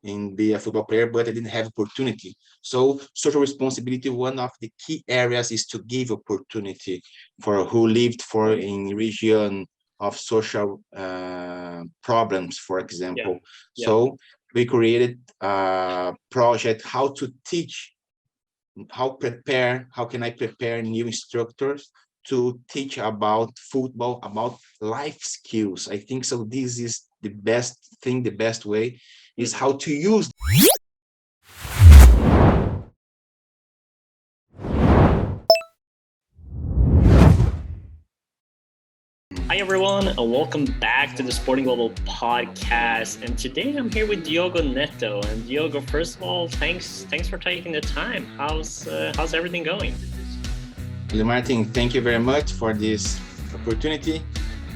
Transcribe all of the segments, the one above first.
in be a football player, but I didn't have opportunity. So social responsibility, one of the key areas is to give opportunity for who lived for in region of social problems, for Yeah. example. Yeah. So we created a project how to teach, how can I prepare new instructors to teach about football, about life skills. I think so. This is the best thing, the best way is how to use. Hi everyone, and welcome back to the Sporting Global podcast. And today I'm here with Diogo Netto. And Diogo, first of all, thanks for taking the time. How's everything going? Martin, thank you very much for this opportunity.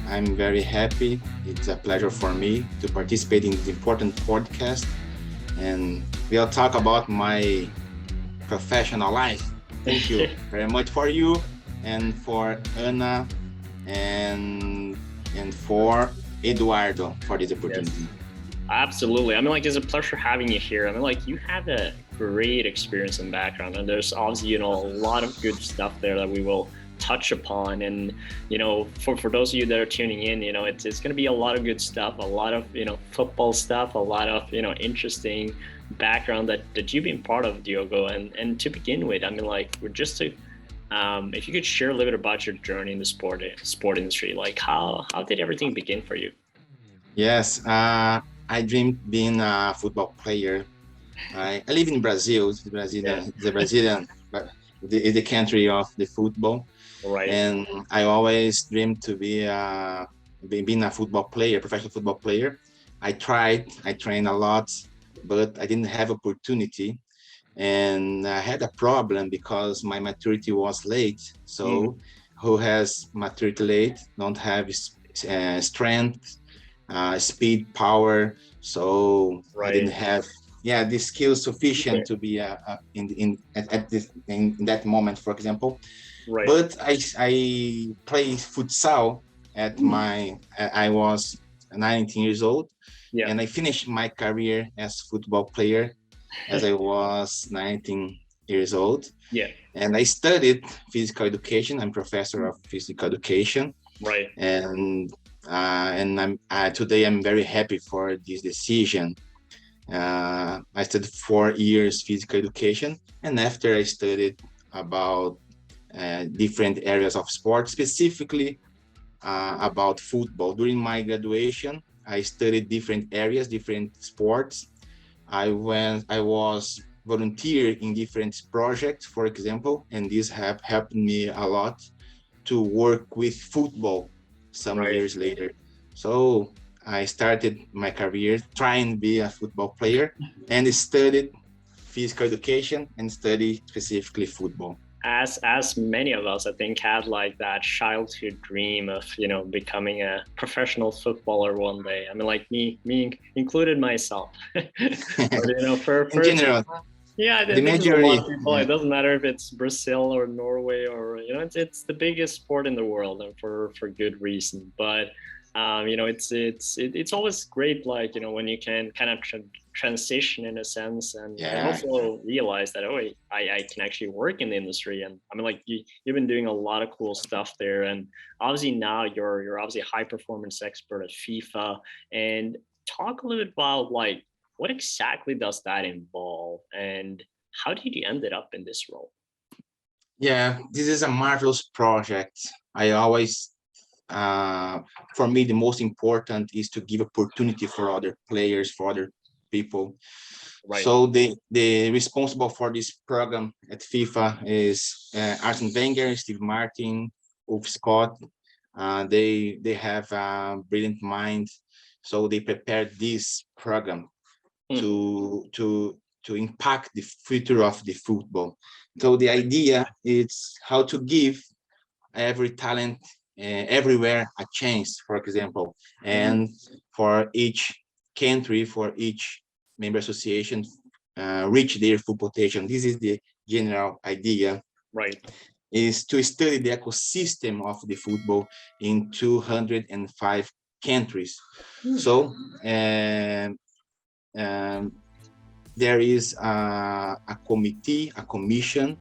I'm very happy. It's a pleasure for me to participate in this important podcast, and we'll talk about my professional life. Thank you very much for you and for Ana and for Eduardo for this opportunity. Yes. Absolutely. I mean, like, it's a pleasure having you here. I mean, like, you have a great experience and background, and there's obviously, a lot of good stuff there that we will touch upon. And, for those of you that are tuning in, it's going to be a lot of good stuff, a lot of, football stuff, a lot of, interesting background that you've been part of, Diogo. And to begin with, I mean, like, we're just to, if you could share a little bit about your journey in the sport industry, like how did everything begin for you? Yes, I dreamed being a football player. I live in Brazil. It's Brazilian, but it's the country of the football. Right. And I always dreamed to be being a football player, professional football player. I trained a lot, but I didn't have opportunity. And I had a problem because my maturity was late. So who has maturity late don't have strength, speed, power. So I didn't have the skills sufficient to be in that moment, for example. Right. But I played futsal at I was 19 years old, and I finished my career as football player as I was 19 years old. Yeah. And I studied physical education. I'm professor of physical education. Right. And today I'm very happy for this decision. I studied 4 years physical education, and after I studied about different areas of sport, specifically about football. During my graduation, I studied different areas, different sports. I was volunteer in different projects, for example, and this have helped me a lot to work with football some years later. So I started my career trying to be a football player and studied physical education and study specifically football. As many of us, I think, had like that childhood dream of becoming a professional footballer one day. I mean, like me included myself. But, for in general, yeah, the majority, it doesn't matter if it's Brazil or Norway or it's the biggest sport in the world, and for good reason. But it's always great, like when you can kind of transition in a sense, and also realize that I can actually work in the industry. And I mean, like you've been doing a lot of cool stuff there, and obviously now you're obviously a high performance expert at FIFA. And talk a little bit about like what exactly does that involve, and how did you ended up in this role? Yeah, this is a marvelous project. I always for me, the most important is to give opportunity for other players, for other people. Right. So the responsible for this program at FIFA is Arsene Wenger, Steve Martin, Ulf Scott. They have a brilliant mind, so they prepared this program to impact the future of the football. So the idea is how to give every talent everywhere a chance, for example, and for each country, for each member association, reach their full potential. This is the general idea. Right. Is to study the ecosystem of the football in 205 countries. So there is a committee, a commission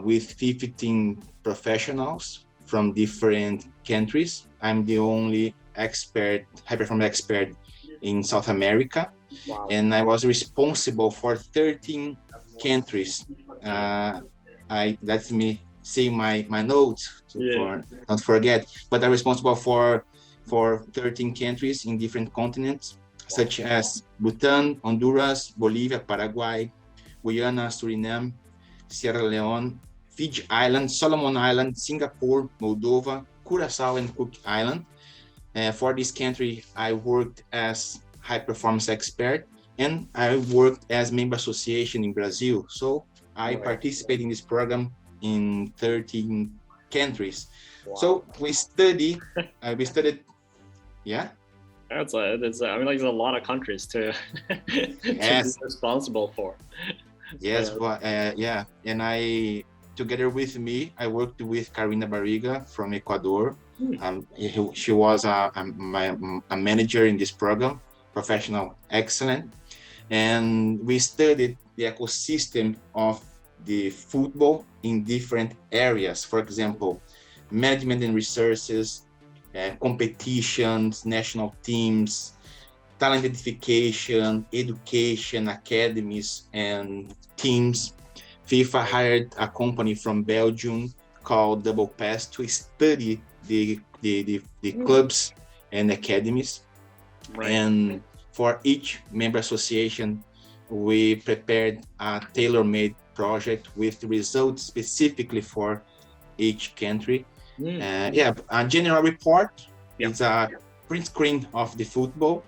with 15 professionals from different countries. I'm the only expert, high performance expert in South America, Wow. and I was responsible for 13 countries. Let me see my notes for not forget. But I'm responsible for 13 countries in different continents, such as Bhutan, Honduras, Bolivia, Paraguay, Guyana, Suriname, Sierra Leone, Fiji Island, Solomon Island, Singapore, Moldova, Curacao, and Cook Island. For this country, I worked as high performance expert, and I worked as member association in Brazil. So I participate in this program in 13 countries. Wow. So we studied, yeah. That's I mean, like, there's a lot of countries to Yes. to be responsible for. Yes, but yeah, and together with me, I worked with Karina Barriga from Ecuador. She was a manager in this program, professional, excellent, and we studied the ecosystem of the football in different areas. For example, management and resources, competitions, national teams, talent identification, education, academies, and teams. FIFA hired a company from Belgium called Double Pass to study the clubs and academies. Right. And for each member association, we prepared a tailor-made project with results specifically for each country. A general report is a print screen of the football,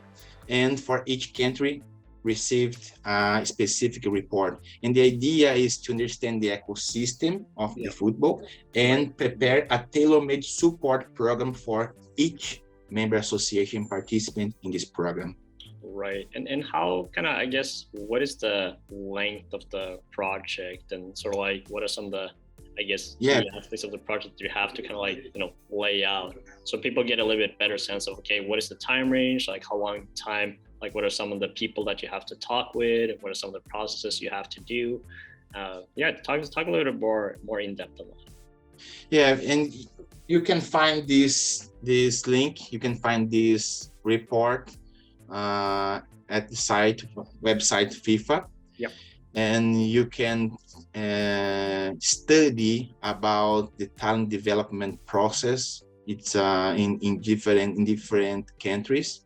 and for each country received a specific report. And the idea is to understand the ecosystem of the football and prepare a tailor-made support program for each member association participant in this program. Right. And how kind of, I guess, what is the length of the project, and sort of like what are some of the, I guess, key aspects of the project you have to kind of like, lay out so people get a little bit better sense of, okay, what is the time range, like how long time, like what are some of the people that you have to talk with, what are some of the processes you have to do. Talk a little bit more in depth on that. Yeah, and you can find this link, you can find this report at the website FIFA. Yeah. And you can study about the talent development process. It's in different countries.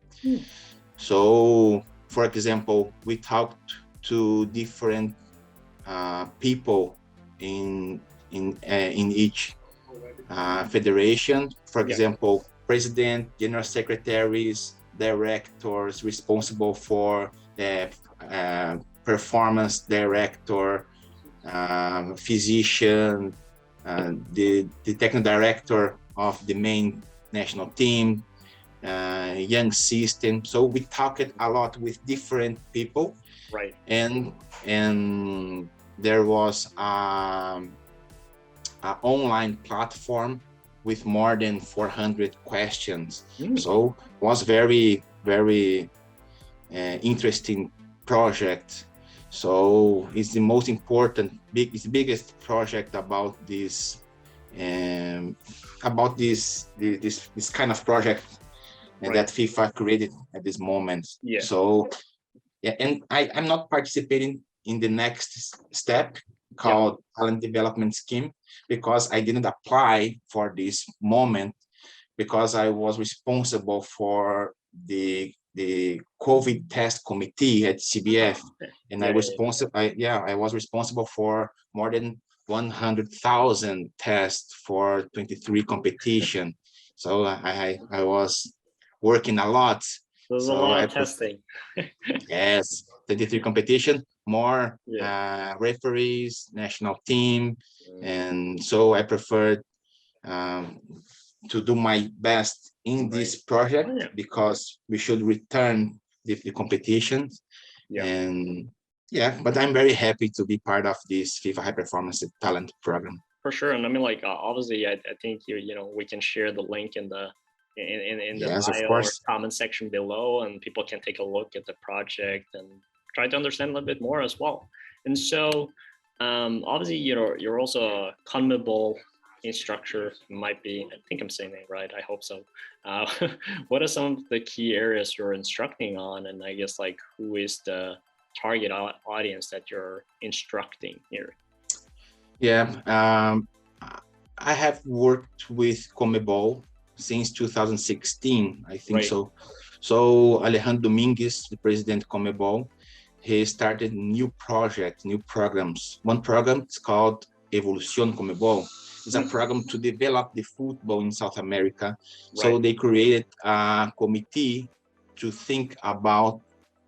So, for example, we talked to different people in each federation. For example, president, general secretaries, directors responsible for performance director, physician, the technical director of the main national team, young system. So we talked a lot with different people, right? And there was an online platform with more than 400 questions. So it was very interesting project. So it's the most important, it's the biggest project about this kind of project that FIFA created at this moment. So and I'm not participating in the next step called talent development scheme, because I didn't apply for this moment, because I was responsible for the COVID test committee at CBF, and I was responsible for more than 100,000 tests for 23 competition. So I was working a lot. There's a lot of testing. Yes, 23 competition, more referees, national team, and so I preferred to do my best in this project, because we should return the competitions. And but I'm very happy to be part of this FIFA High Performance Talent Program. For sure. And I mean, like, obviously, I think we can share the link in the bio or comment section below, and people can take a look at the project and try to understand a little bit more as well. And so, obviously, you're also a Conmebol instructor. Might be, I think I'm saying it right. I hope so. Uh, what are some of the key areas you're instructing on, and I guess like who is the target audience that you're instructing here? Yeah, I have worked with Conmebol since 2016, I think Right. so. So Alejandro Dominguez, the president of Conmebol, he started new projects, new programs. One program is called Evolución Conmebol. It's a program to develop the football in South America. So Right. they created a committee to think about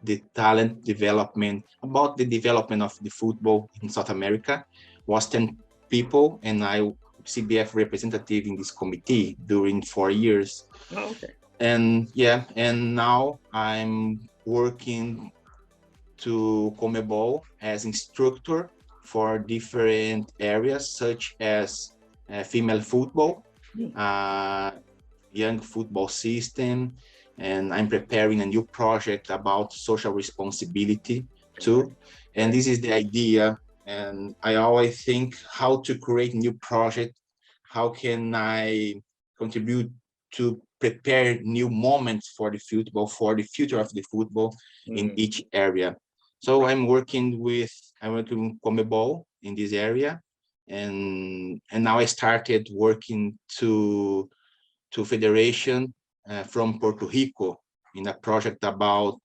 the talent development, about the development of the football in South America. Was 10 people, and I CBF representative in this committee during 4 years. Oh, okay. And yeah, and now I'm working to Conmebol as instructor for different areas such as female football, uh, young football system, and I'm preparing a new project about social responsibility too. And this is the idea. And I always think how to create new project. How can I contribute to prepare new moments for the football, for the future of the football in each area. So I'm working with Conmebol in this area, and now I started working to federation from Puerto Rico in a project about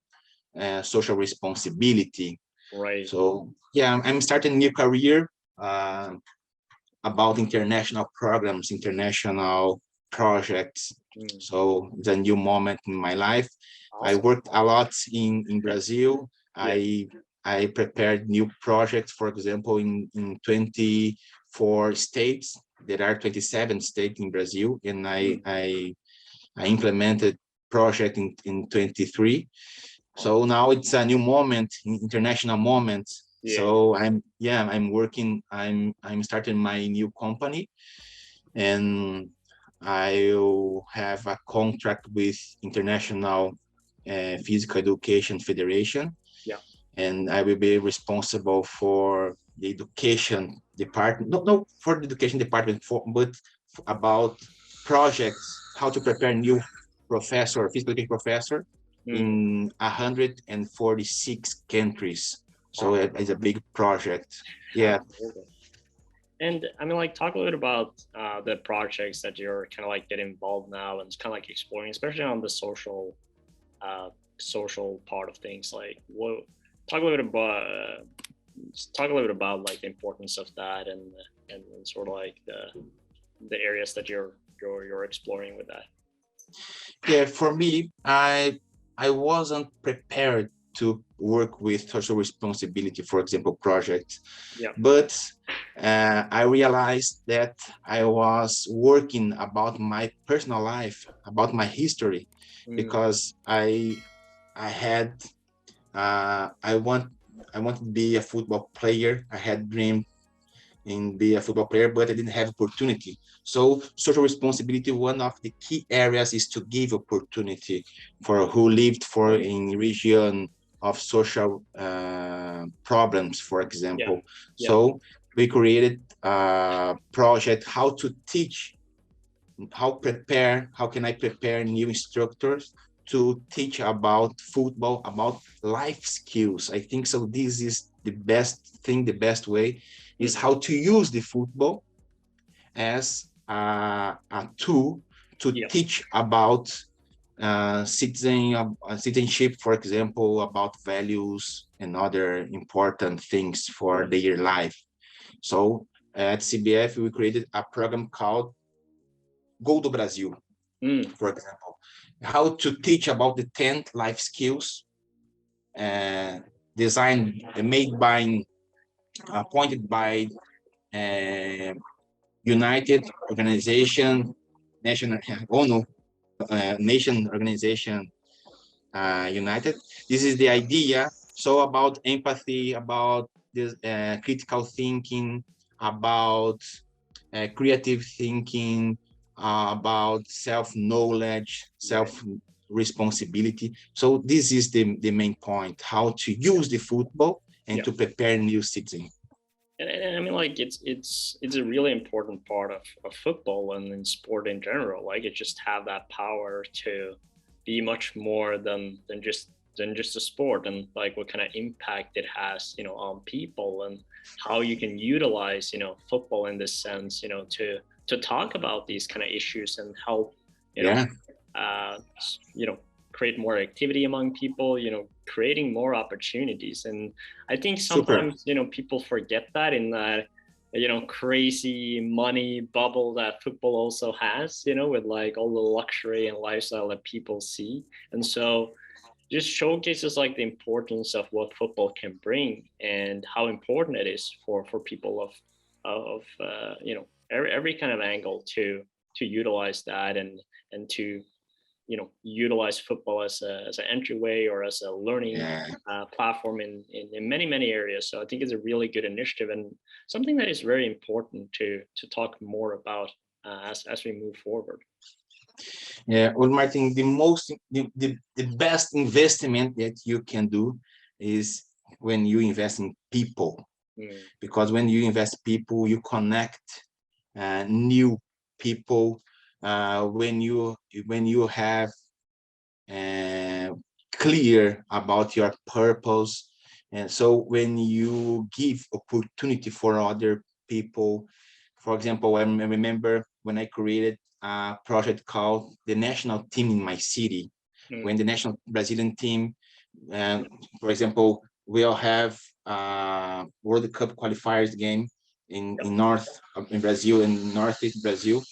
social responsibility. Right. So yeah, I'm starting a new career about international programs, international projects. So it's a new moment in my life. I Awesome. worked a lot in Brazil. Yeah. I prepared new projects, for example, in 24 states. There are 27 states in Brazil, and I implemented project in 23. So now it's a new moment, international moment. Yeah. So I'm working, I'm starting my new company, and I'll have a contract with International Physical Education Federation, Yeah. and I will be responsible for the education department, not for the education department, but about projects, how to prepare new professor, physical education professor in 146 countries. So Wow. it's a big project. Yeah. Absolutely. And I mean, like, talk a little bit about the projects that you're kind of like getting involved now and kind of like exploring, especially on the uh, social part of things. Like, what? Talk a little bit about talk a little bit about like the importance of that and sort of like the areas that you're exploring with that. Yeah, for me, I wasn't prepared to work with social responsibility, for example, projects, Yeah. but I realized that I was working about my personal life, about my history, because I had I want to be a football player. I had dreamed in be a football player, but I didn't have opportunity. So social responsibility, one of the key areas is to give opportunity for who lived for in region of social problems, for Yeah. example. Yeah. So we created a project how to teach, how can I prepare new instructors to teach about football, about life skills. I think so. This is the best thing, the best way is how to use the football as a tool to Yeah. teach about citizenship, for example, about values and other important things for Right. their life. So at CBF, we created a program called Go do Brasil, for example, how to teach about the 10 life skills designed, made by, appointed by United Organization, National ONU, Nation Organization United. This is the idea. So about empathy, about this critical thinking, about creative thinking, about self-knowledge, responsibility. So this is the main point, how to use the football and Yeah. to prepare new citizens. And I mean, like it's a really important part of football and in sport in general. Like it just have that power to be much more than just a sport, and like what kind of impact it has, on people, and how you can utilize, football in this sense, to talk about these kind of issues and help, you know, Yeah, uh, you know, create more activity among people, creating more opportunities. And I think super. sometimes, people forget that in that, crazy money bubble that football also has, with like all the luxury and lifestyle that people see. And so just showcases like the importance of what football can bring and how important it is for people of every kind of angle to utilize that and to utilize football as an entryway or as a learning Yeah, platform in many many areas. So I think it's a really good initiative and something that is very important to talk more about as we move forward. yeah. Well, Martin, the best investment that you can do is when you invest in people, Mm, because when you invest people, you connect new people. When you have uh, clear about your purpose, and so when you give opportunity for other people. For example, I remember when I created a project called the national team in my city, when mm, the national Brazilian team, uh, for example, will have World Cup qualifiers game yep. in North in Brazil, in Northeast Brazil.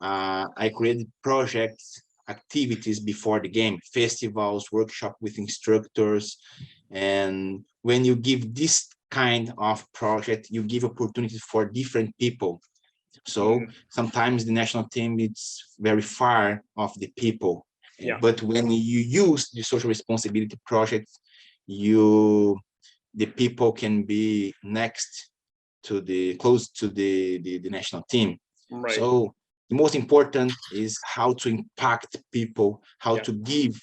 I created projects, activities before the game, festivals, workshop with instructors. And when you give this kind of project, you give opportunities for different people. So Mm, sometimes the national team is very far of the people. yeah. But when you use the social responsibility project, you the people can be next to the close to the national team. Right. So the most important is how to impact people, how Yeah. to give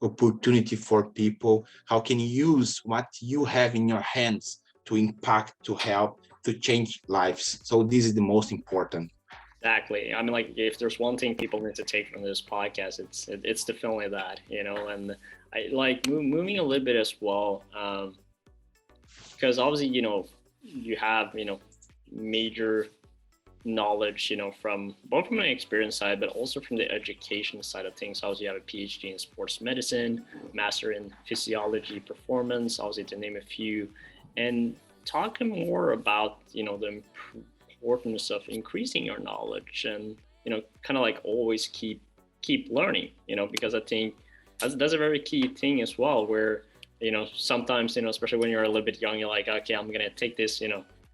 opportunity for people, how can you use what you have in your hands to impact, to help, to change lives. So this is the most important. Exactly. I mean, like, if there's one thing people need to take from this podcast, it's definitely that, And I like moving a little bit as well, because obviously, you have major knowledge, from both from the experience side, but also from the education side of things. Obviously, you have a PhD in sports medicine, master in physiology, performance, obviously to name a few, and talking more about the importance of increasing your knowledge and kind of like always keep learning, because I think that's a very key thing as well, where sometimes especially when you're a little bit young, you're like, okay, I'm gonna take this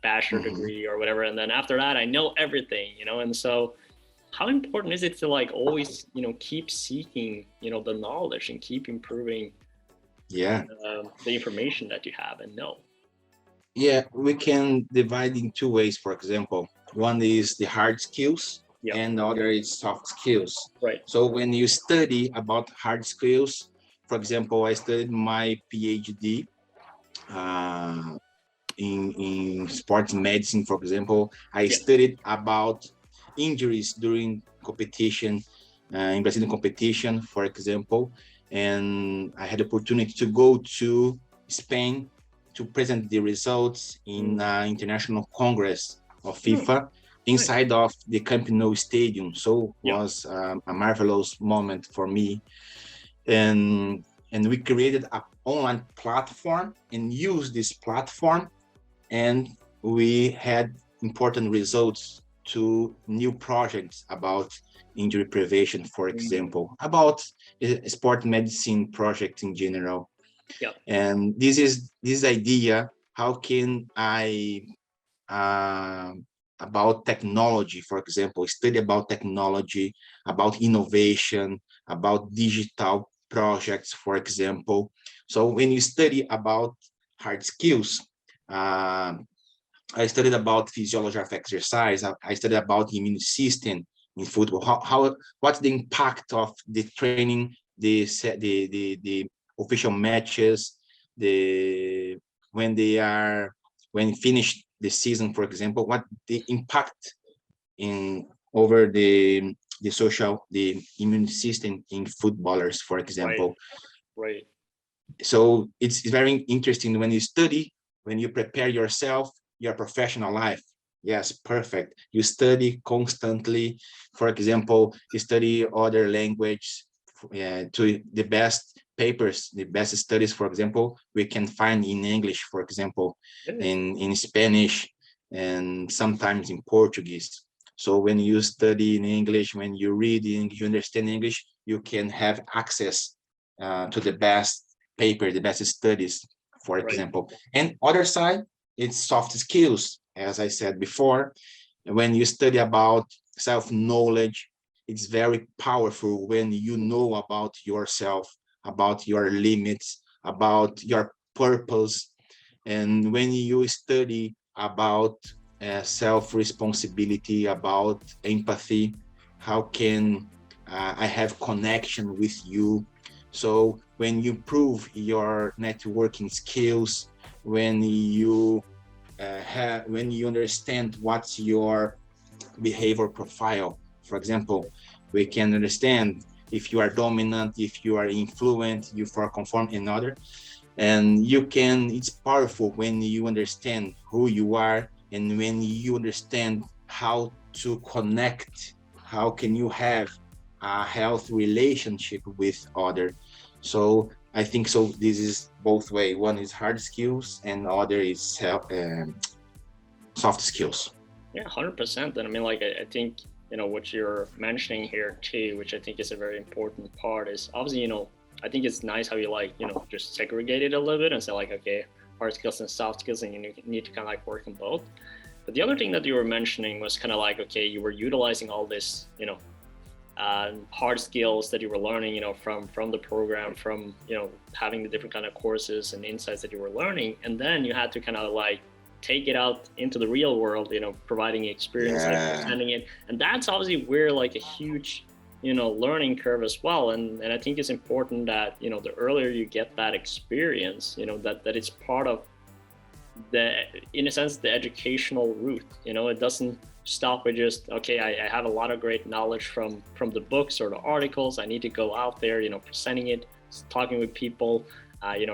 bachelor Mhm. degree or whatever, and then after that I know everything, and so how important is it to like always keep seeking the knowledge and keep improving Yeah. the information that you have and know. Yeah, we can divide in two ways, for example. One is the hard skills Yeah. and the other is soft skills. Right. So when you study about hard skills, for example, I studied my PhD uh, in sports medicine, for example. I Yeah. studied about injuries during competition, in Brazilian competition, for example. And I had the opportunity to go to Spain to present the results in Mm. international congress of Mm. FIFA Nice. inside of the Camp Nou stadium. So it Yeah. was a marvelous moment for me. And we created an online platform and used this platform, and we had important results to new projects about injury prevention, for Mm. example, about sport medicine project in general. Yeah. And this is this idea, how can I uh, about technology, for example, study about technology, about innovation, about digital projects, for example. So when you study about hard skills, uh, I studied about physiology of exercise. I studied about the immune system, in football? What's the impact of the training, the official matches, the when they are when finish the season, for example, what the impact in over the immune system in footballers, for Right. example. Right. So it's very interesting when you study, when you prepare yourself, your professional life. Yes, perfect. You study constantly. For example, you study other language, to the best papers, the best studies, for example, we can find in English, for example, Yeah. in Spanish, and sometimes in Portuguese. So when you study in English, when you read, you understand English, you can have access to the best paper, the best studies, for Right. example. And other side, it's soft skills, as I said before. When you study about self-knowledge, it's very powerful when you know about yourself, about your limits, about your purpose. And when you study about self-responsibility, about empathy, how can I have connection with you? So when you improve your networking skills, when you when you understand what's your behavior profile, for example, we can understand if you are dominant, if you are influent, if you are conform, and other. And you can, it's powerful when you understand who you are, and when you understand how to connect, how can you have a healthy relationship with other. So I think so this is both way, one is hard skills and other is soft skills. Yeah, 100%. And I mean, like, I think, what you're mentioning here too, which I think is a very important part, is obviously, I think it's nice how you like, just segregate it a little bit and say like, okay, hard skills and soft skills, and you need to kind of like work on both. But the other thing that you were mentioning was kind of like, okay, you were utilizing all this, hard skills that you were learning, from the program, from, having the different kind of courses and insights that you were learning. And then you had to kind of like take it out into the real world, providing experience, like Yeah. presenting it. And that's obviously where like a huge, learning curve as well. And I think it's important that, the earlier you get that experience, that it's part of the, in a sense, the educational route. It doesn't stop with just, okay, I have a lot of great knowledge from the books or the articles. I need to go out there, presenting it, talking with people,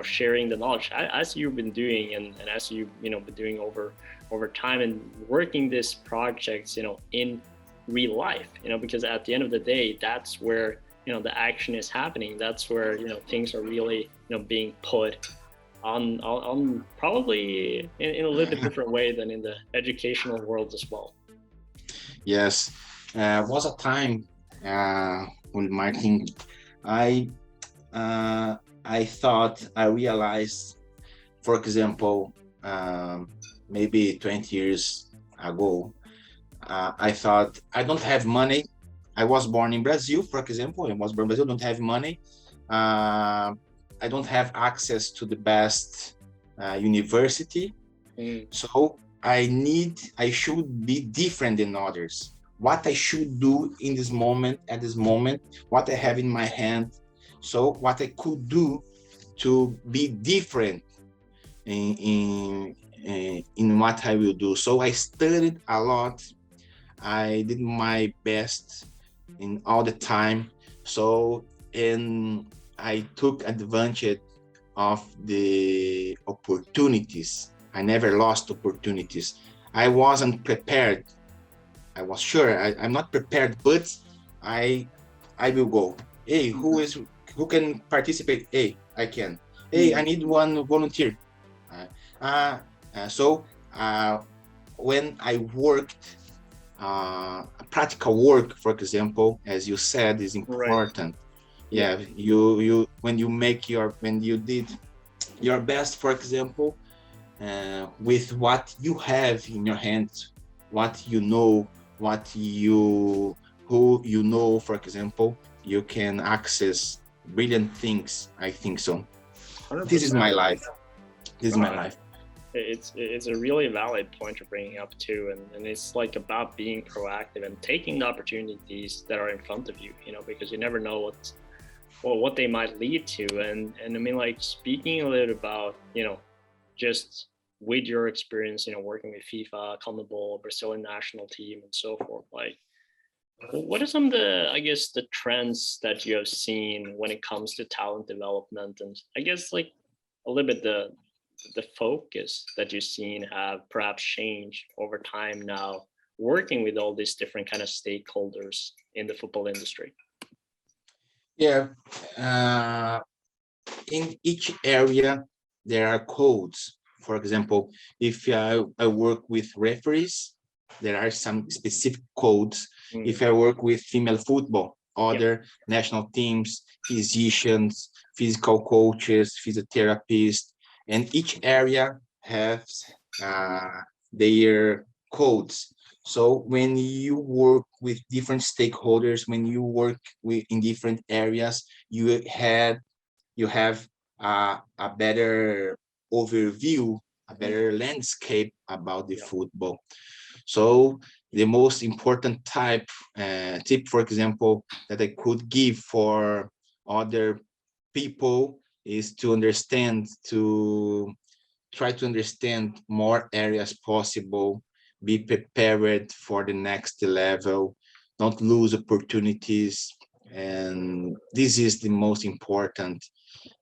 sharing the knowledge as you've been doing, and as you've been doing over time, and working these projects, in real life, because at the end of the day, that's where the action is happening. That's where things are really being put on probably in a little bit different way than in the educational world as well. Yes, was a time with Martin. I I thought I realized, for example, maybe 20 years ago, I thought I don't have money. I was born in Brazil, for example. I was born in Brazil, don't have money. I don't have access to the best university. So I should be different than others. What I should do in this moment, at this moment, what I have in my hand. So what I could do to be different in what I will do. So I studied a lot. I did my best in all the time. So, and I took advantage of the opportunities. I never lost opportunities. I wasn't prepared. I was sure I'm not prepared, but I I will go. Hey, who can participate? Hey, I can. Hey, I need one volunteer. Uh, uh, so when I worked, practical work, for example, as you said, is Right. important. Yeah, you when you did your best, for example, with what you have in your hands, what you know, who you know, for example, you can access brilliant things. I think so. This is 100%. my life. This is No, my life. it's a really valid point you're bringing up too, and it's like about being proactive and taking the opportunities that are in front of you, because you never know what they might lead to. And I mean, like, speaking a little about, just with your experience, working with FIFA, Conmebol, Brazilian national team, and so forth, like, what are some of the, I guess, the trends that you have seen when it comes to talent development, and I guess like a little bit the focus that you've seen have perhaps changed over time now, working with all these different kind of stakeholders in the football industry? Yeah, uh, in each area there are codes. For example, if I work with referees, there are some specific codes. If I work with female football, Yep. other national teams, physicians, physical coaches, physiotherapists, and each area has their codes. So when you work with different stakeholders, when you work in different areas, you have a better overview, a better landscape about the Yep. football. So the most important tip, for example, that I could give for other people is to try to understand more areas possible, be prepared for the next level, don't lose opportunities. And this is the most important.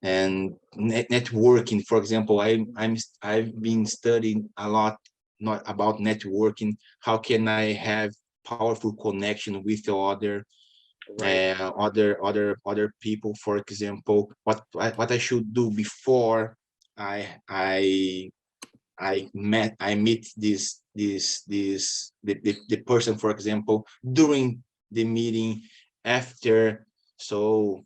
And networking, for example, I've been studying a lot, not about networking. How can I have powerful connection with the Right. other people? For example, what I should do before I I meet the person, for example, during the meeting, after. So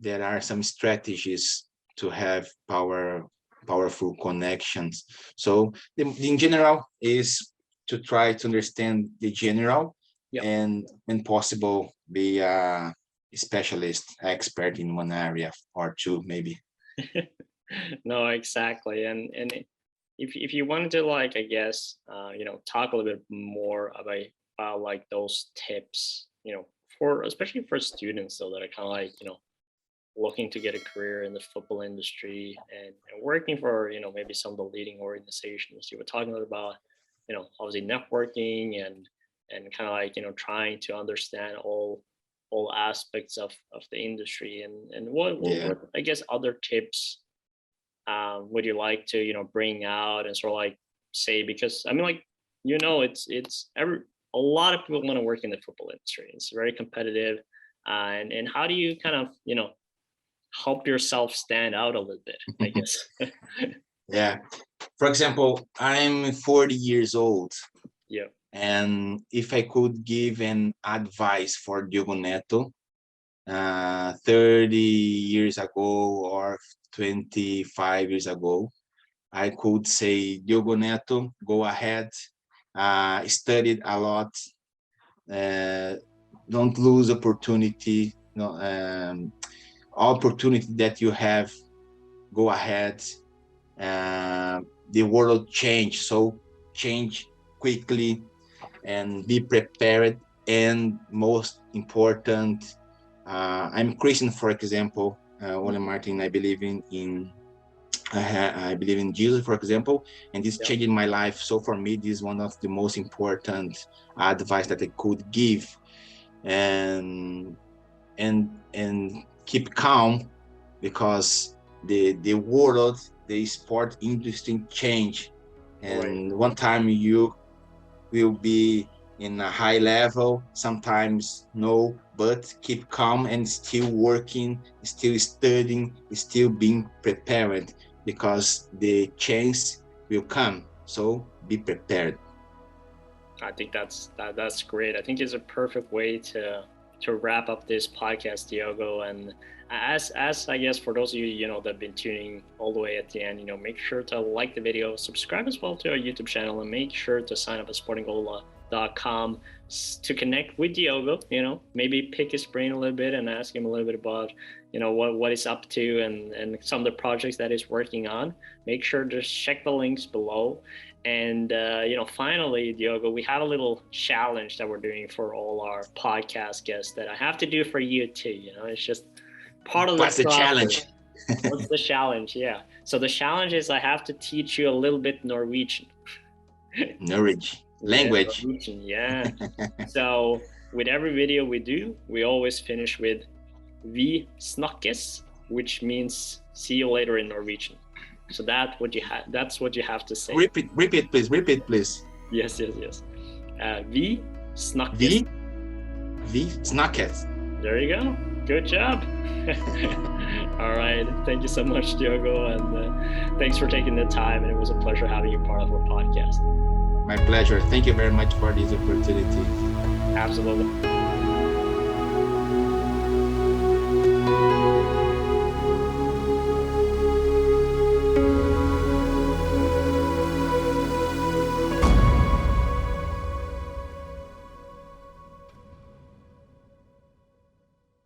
there are some strategies to have powerful connections. So in general is to try to understand the general, Yep. and when possible be a specialist expert in one area or two maybe. No, exactly. And if you wanted to, like, I guess, talk a little bit more about like those tips, for especially for students though that are kind of like, looking to get a career in the football industry, and working for, maybe some of the leading organizations. You were talking a little about, obviously networking and kind of like, trying to understand all aspects of the industry, and Yeah. what I guess other tips would you like to, bring out and sort of like say, because I mean, like, it's a lot of people want to work in the football industry. It's very competitive, and how do you kind of, help yourself stand out a little bit, I guess. Yeah. For example, I'm 40 years old, Yeah. and if I could give an advice for Diogo Netto, 30 years ago or 25 years ago, I could say, Diogo Netto, go ahead, studied a lot, uh, don't lose opportunity, no, opportunity that you have, go ahead. uh, the world change, so change quickly and be prepared. And most important, I'm Christian, for example, Ole Mhm. Martin, I believe I believe in Jesus, for example, and this Yeah. changed my life. So for me, this is one of the most important advice that I could give. And and and keep calm, because the world, the sport industry change, Right. and one time you will be in a high level, sometimes no, but keep calm and still working, still studying, still being prepared, because the chance will come, so be prepared. I think that's great. I think it's a perfect way to wrap up this podcast, Diogo. And as I guess for those of you that have been tuning all the way at the end, make sure to like the video, subscribe as well to our YouTube channel, and make sure to sign up at sportingola.com to connect with Diogo. Maybe pick his brain a little bit and ask him a little bit about what he's up to and some of the projects that he's working on. Make sure to check the links below. And finally, Diogo, we have a little challenge that we're doing for all our podcast guests that I have to do for you too. It's just part of the What's the challenge? What's the challenge? Yeah. So the challenge is I have to teach you a little bit Norwegian. Norwich language. Yeah, Norwegian, yeah. So with every video we do, we always finish with "Vi snakkes," which means "see you later" in Norwegian. So that's what you have to say. Repeat, please. Yes. Vi snakkes. Vi snakkes. There you go. Good job. All right. Thank you so much, Diogo, and thanks for taking the time. And it was a pleasure having you part of our podcast. My pleasure. Thank you very much for this opportunity. Absolutely.